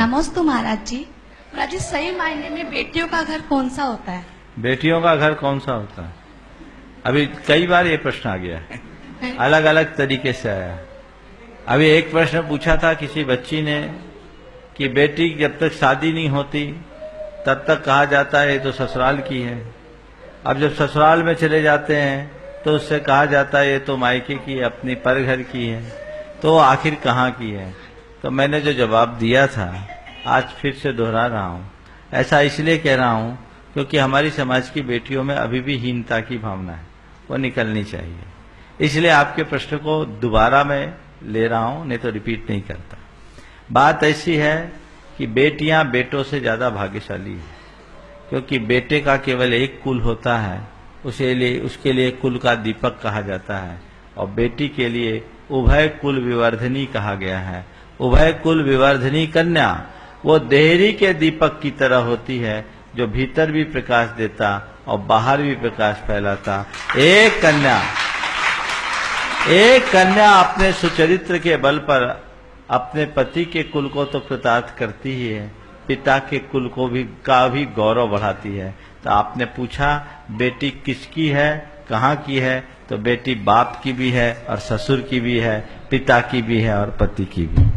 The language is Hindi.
नमस्ते महाराज जी। महाराज जी, सही मायने में बेटियों का घर कौन सा होता है? बेटियों का घर कौन सा होता है? अभी कई बार ये प्रश्न आ गया है, अलग अलग तरीके से आया। अभी एक प्रश्न पूछा था किसी बच्ची ने कि बेटी जब तक शादी नहीं होती तब तक कहा जाता है ये तो ससुराल की है, अब जब ससुराल में चले जाते हैं तो उससे कहा जाता है ये तो मायके की, अपनी परघर की है, तो आखिर कहाँ की है? तो मैंने जो जवाब दिया था आज फिर से दोहरा रहा हूँ। ऐसा इसलिए कह रहा हूँ क्योंकि हमारी समाज की बेटियों में अभी भी हीनता की भावना है, वो निकलनी चाहिए। इसलिए आपके प्रश्न को दोबारा मैं ले रहा हूँ, नहीं तो रिपीट नहीं करता। बात ऐसी है कि बेटियां बेटों से ज्यादा भाग्यशाली है, क्योंकि बेटे का केवल एक कुल होता है, उसके लिए कुल का दीपक कहा जाता है, और बेटी के लिए उभय कुल विवर्धनी कहा गया है। उभय कुल विवर्धनी कन्या वो देहरी के दीपक की तरह होती है, जो भीतर भी प्रकाश देता और बाहर भी प्रकाश फैलाता। एक कन्या अपने सुचरित्र के बल पर अपने पति के कुल को तो कृतार्थ करती ही है, पिता के कुल को का भी गौरव बढ़ाती है। तो आपने पूछा बेटी किसकी है, कहाँ की है, तो बेटी बाप की भी है और ससुर की भी है, पिता की भी है और पति की भी।